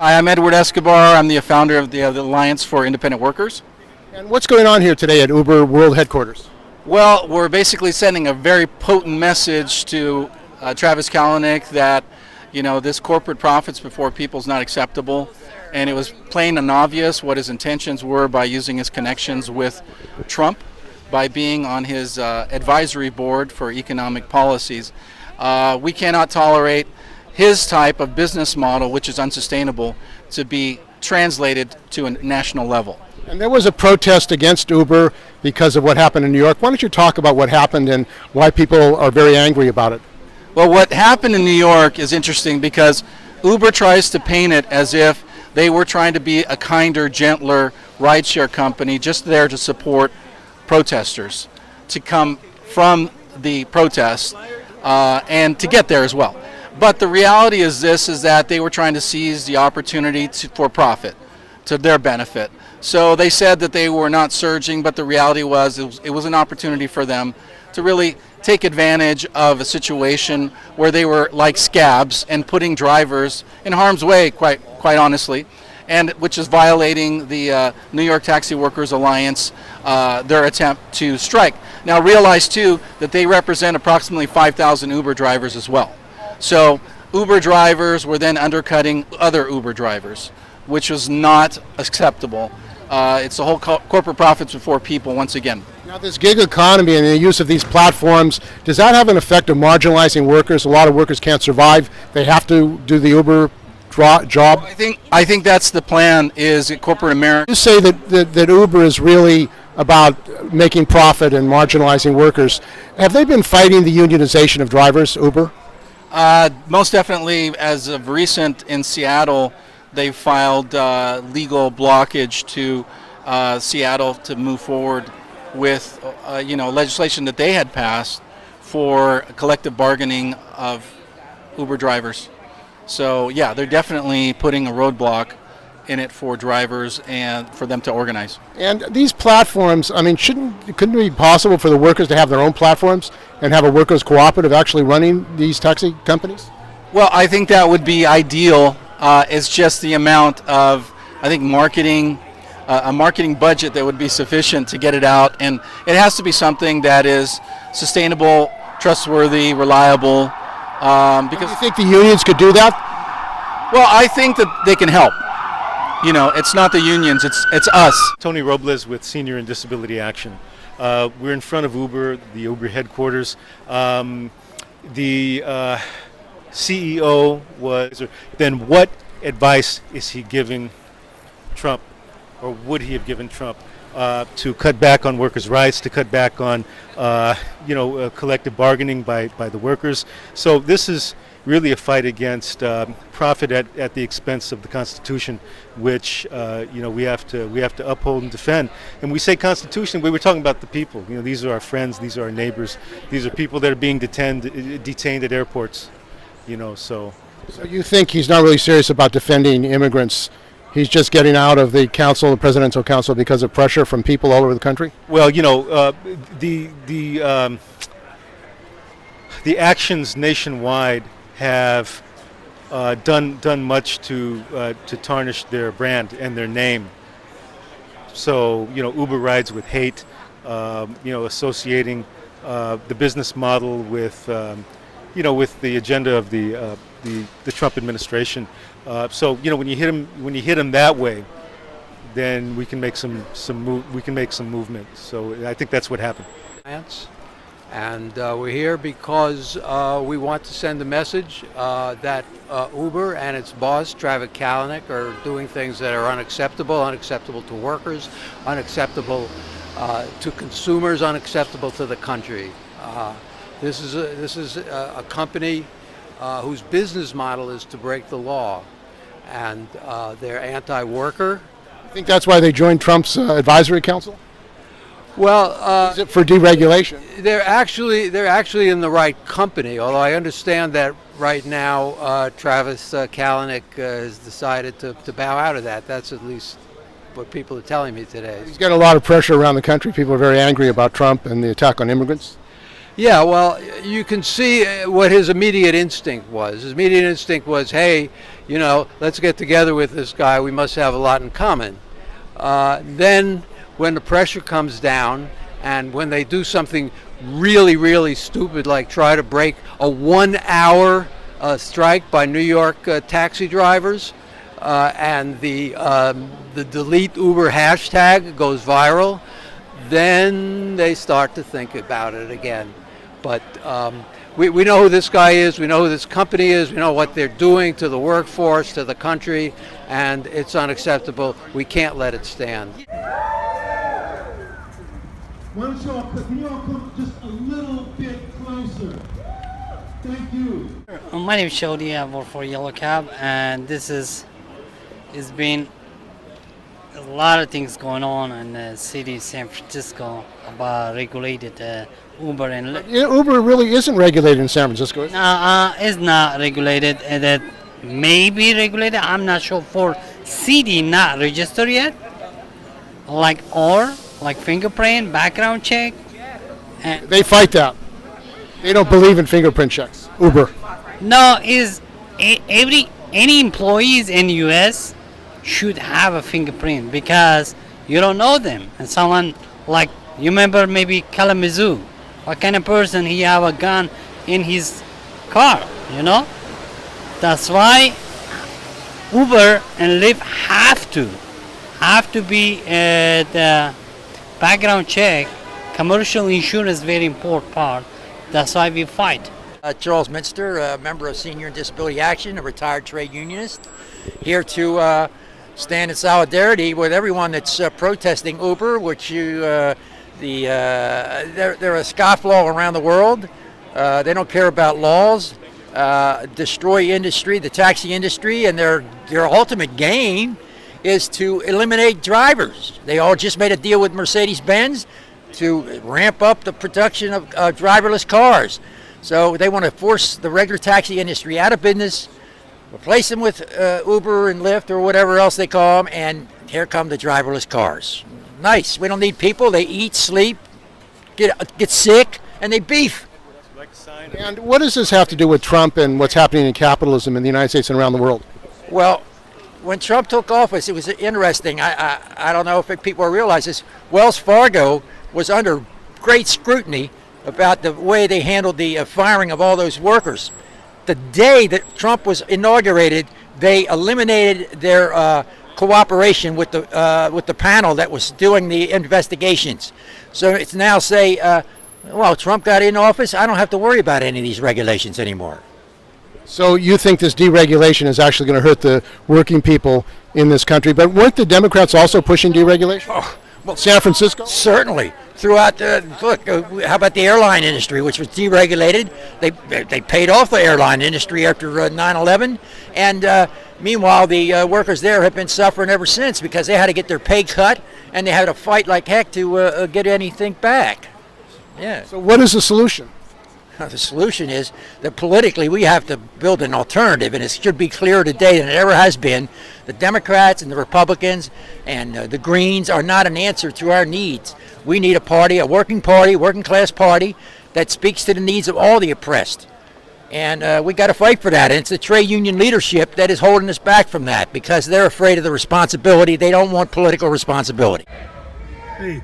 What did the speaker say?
Hi, I'm Edward Escobar. I'm the founder of the Alliance for Independent Workers. And what's going on here today at Uber World Headquarters? Well, we're basically sending a very potent message to Travis Kalanick that, this corporate profits before people is not acceptable. And it was plain and obvious what his intentions were by using his connections with Trump, by being on his advisory board for economic policies. We cannot tolerate his type of business model, which is unsustainable, to be translated to a national level. And there was a protest against Uber because of what happened in New York. Why don't you talk about what happened and why people are very angry about it? Well, what happened in New York is interesting because Uber tries to paint it as if they were trying to be a kinder, gentler rideshare company just there to support protesters, to come from the protests and to get there as well. But the reality is that they were trying to seize the opportunity for profit, to their benefit. So they said that they were not surging, but the reality was it was an opportunity for them to really take advantage of a situation where they were like scabs and putting drivers in harm's way, quite honestly, and which is violating the New York Taxi Workers Alliance, their attempt to strike. Now realize too that they represent approximately 5,000 Uber drivers as well. So Uber drivers were then undercutting other Uber drivers, which was not acceptable. It's the whole corporate profits before people once again. Now this gig economy and the use of these platforms, does that have an effect of marginalizing workers? A lot of workers can't survive. They have to do the Uber job. I think that's the plan, is corporate America. You say that Uber is really about making profit and marginalizing workers. Have they been fighting the unionization of drivers, Uber? Most definitely, as of recent in Seattle, they filed legal blockage to Seattle to move forward with legislation that they had passed for collective bargaining of Uber drivers. So yeah, they're definitely putting a roadblock in it for drivers and for them to organize. And these platforms, couldn't it be possible for the workers to have their own platforms and have a workers' cooperative actually running these taxi companies? Well, I think that would be ideal. It's just the amount of, marketing, a marketing budget that would be sufficient to get it out. And it has to be something that is sustainable, trustworthy, reliable. Because do you think the unions could do that? Well, I think that they can help. It's not the unions, it's us. Tony Robles with Senior and Disability Action. We're in front of Uber, the Uber headquarters. The CEO was, then what advice is he giving Trump, or would he have given Trump, to cut back on workers' rights, to cut back on collective bargaining by the workers? So this is really a fight against profit at the expense of the Constitution, which we have to uphold and defend. And we say Constitution, we were talking about the people. These are our friends, these are our neighbors, these are people that are being detained at airports. So you think he's not really serious about defending immigrants? He's just getting out of the presidential council because of pressure from people all over the country? Well, the actions nationwide have done much to tarnish their brand and their name. So Uber rides with hate, associating the business model with the agenda of the Trump administration. So when you hit him that way, then we can make some movement. So I think that's what happened. And we're here because we want to send a message that Uber and its boss, Travis Kalanick, are doing things that are unacceptable to workers, unacceptable to consumers, unacceptable to the country. This is a company whose business model is to break the law, and they're anti-worker. I think that's why they joined Trump's advisory council? Well, is it for deregulation? They're actually in the right company. Although I understand that right now Travis Kalanick has decided to bow out of that. That's at least what people are telling me today. He's got a lot of pressure around the country. People are very angry about Trump and the attack on immigrants. Yeah, well, you can see what his immediate instinct was. His immediate instinct was, hey, let's get together with this guy. We must have a lot in common. Then when the pressure comes down and when they do something really, really stupid, like try to break a 1-hour strike by New York taxi drivers, and the delete Uber hashtag goes viral, then they start to think about it again. But we know who this guy is, we know who this company is, we know what they're doing to the workforce, to the country, and it's unacceptable. We can't let it stand. Why don't you all, can you all come just a little bit closer? Thank you. My name is Shodi. I work for Yellow Cab, and it's been a lot of things going on in the city of San Francisco about regulated Uber and Lyft. Uber really isn't regulated in San Francisco. It's not regulated. That may be regulated. I'm not sure. For city not registered yet, like fingerprint, background check. And They fight that. They don't believe in fingerprint checks. Uber. no, any employees in U.S. should have a fingerprint because you don't know them. And someone like you remember maybe Kalamazoo, what kind of person he have a gun in his car, That's why Uber and Lyft have to be the background check. Commercial insurance very important part. That's why we fight. Charles Minster, a member of Senior and Disability Action, a retired trade unionist, here to stand in solidarity with everyone that's protesting Uber, which they're a scofflaw around the world. They don't care about laws, destroy industry, the taxi industry, and their ultimate gain is to eliminate drivers. They all just made a deal with Mercedes-Benz to ramp up the production of driverless cars. So they want to force the regular taxi industry out of business, replace them with Uber and Lyft or whatever else they call them, and here come the driverless cars. Nice. We don't need people. They eat, sleep, get sick, and they beef. And what does this have to do with Trump and what's happening in capitalism in the United States and around the world? Well, when Trump took office, it was interesting. I don't know if people realize this. Wells Fargo was under great scrutiny about the way they handled the firing of all those workers. The day that Trump was inaugurated, they eliminated their cooperation with the panel that was doing the investigations. So it's now well, Trump got in office, I don't have to worry about any of these regulations anymore. So you think this deregulation is actually going to hurt the working people in this country, but weren't the Democrats also pushing deregulation? Well, San Francisco? certainly. Throughout, look, how about the airline industry, which was deregulated? They paid off the airline industry after 9/11, and meanwhile, the workers there have been suffering ever since because they had to get their pay cut and they had to fight like heck to get anything back. Yeah. So what is the solution? The solution is that politically we have to build an alternative, and it should be clearer today than it ever has been. The Democrats and the Republicans and the Greens are not an answer to our needs. We need a working class party that speaks to the needs of all the oppressed. And we got to fight for that. And it's the trade union leadership that is holding us back from that because they're afraid of the responsibility. They don't want political responsibility. Hey,